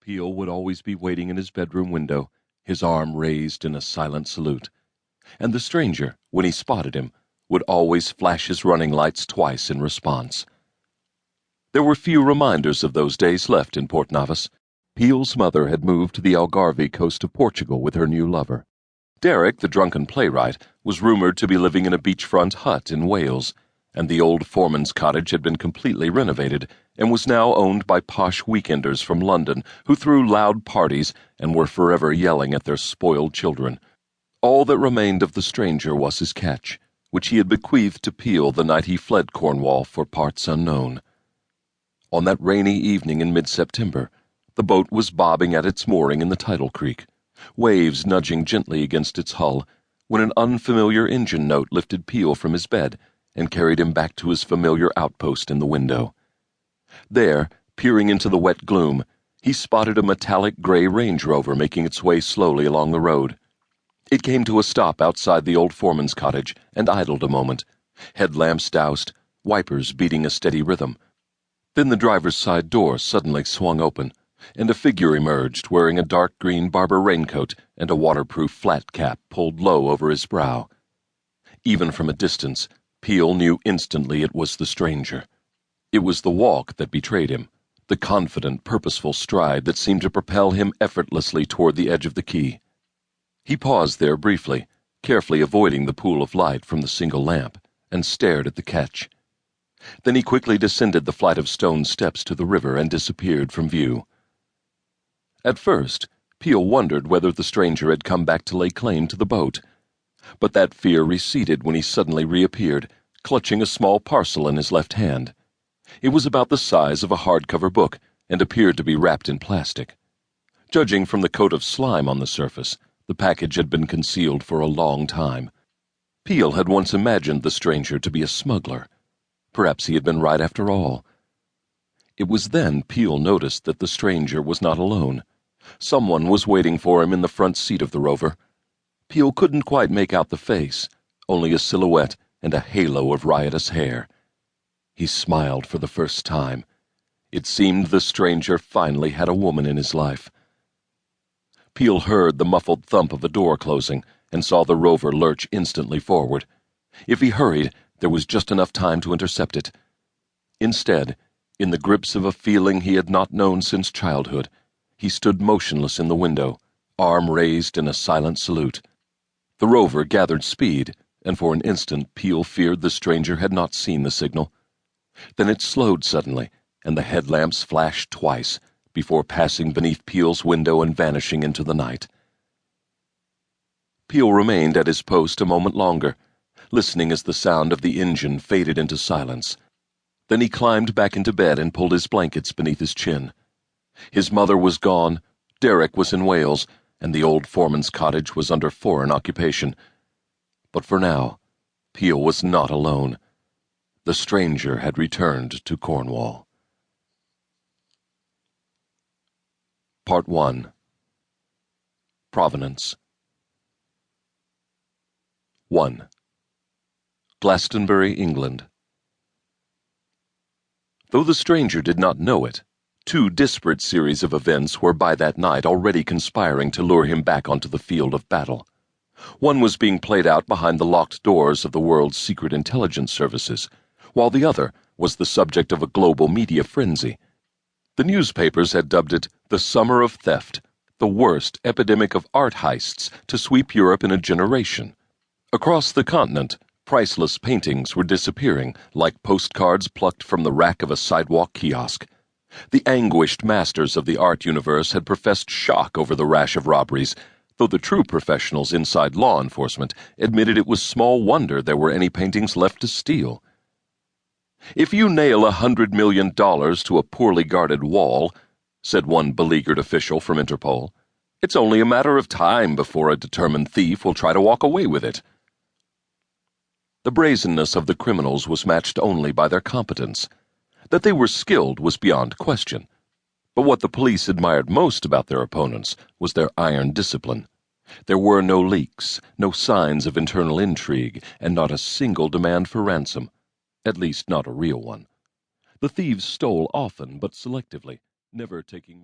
Peel would always be waiting in his bedroom window, his arm raised in a silent salute. And the stranger, when he spotted him, would always flash his running lights twice in response. There were few reminders of those days left in Port Navis. Peel's mother had moved to the Algarve coast of Portugal with her new lover. Derek, the drunken playwright, was rumored to be living in a beachfront hut in Wales, and the old foreman's cottage had been completely renovated and was now owned by posh weekenders from London who threw loud parties and were forever yelling at their spoiled children. All that remained of the stranger was his catch, which he had bequeathed to Peel the night he fled Cornwall for parts unknown. On that rainy evening in mid-September, the boat was bobbing at its mooring in the tidal creek, waves nudging gently against its hull, when an unfamiliar engine note lifted Peel from his bed and carried him back to his familiar outpost in the window. There, peering into the wet gloom, he spotted a metallic gray Range Rover making its way slowly along the road. It came to a stop outside the old foreman's cottage and idled a moment, headlamps doused, wipers beating a steady rhythm. Then the driver's side door suddenly swung open, and a figure emerged wearing a dark green Barber raincoat and a waterproof flat cap pulled low over his brow. Even from a distance, Peel knew instantly it was the stranger. It was the walk that betrayed him, the confident, purposeful stride that seemed to propel him effortlessly toward the edge of the quay. He paused there briefly, carefully avoiding the pool of light from the single lamp, and stared at the ketch. Then he quickly descended the flight of stone steps to the river and disappeared from view. At first, Peel wondered whether the stranger had come back to lay claim to the boat, but that fear receded when he suddenly reappeared, clutching a small parcel in his left hand. It was about the size of a hardcover book and appeared to be wrapped in plastic. Judging from the coat of slime on the surface, the package had been concealed for a long time. Peel had once imagined the stranger to be a smuggler. Perhaps he had been right after all. It was then Peel noticed that the stranger was not alone. Someone was waiting for him in the front seat of the Rover. Peel couldn't quite make out the face, only a silhouette and a halo of riotous hair. He smiled for the first time. It seemed the stranger finally had a woman in his life. Peel heard the muffled thump of a door closing and saw the Rover lurch instantly forward. If he hurried, there was just enough time to intercept it. Instead, in the grips of a feeling he had not known since childhood, he stood motionless in the window, arm raised in a silent salute. The Rover gathered speed, and for an instant Peel feared the stranger had not seen the signal. Then it slowed suddenly, and the headlamps flashed twice, before passing beneath Peel's window and vanishing into the night. Peel remained at his post a moment longer, listening as the sound of the engine faded into silence. Then he climbed back into bed and pulled his blankets beneath his chin. His mother was gone, Derek was in Wales, and the old foreman's cottage was under foreign occupation. But for now, Peel was not alone. The stranger had returned to Cornwall. Part 1. Provenance. 1. Glastonbury, England. Though the stranger did not know it, two disparate series of events were by that night already conspiring to lure him back onto the field of battle. One was being played out behind the locked doors of the world's secret intelligence services, while the other was the subject of a global media frenzy. The newspapers had dubbed it the Summer of Theft, the worst epidemic of art heists to sweep Europe in a generation. Across the continent, priceless paintings were disappearing like postcards plucked from the rack of a sidewalk kiosk. The anguished masters of the art universe had professed shock over the rash of robberies, though the true professionals inside law enforcement admitted it was small wonder there were any paintings left to steal. "If you nail $100 million to a poorly guarded wall," said one beleaguered official from Interpol, "it's only a matter of time before a determined thief will try to walk away with it." The brazenness of the criminals was matched only by their competence. That they were skilled was beyond question. But what the police admired most about their opponents was their iron discipline. There were no leaks, no signs of internal intrigue, and not a single demand for ransom. At least not a real one. The thieves stole often but selectively, never taking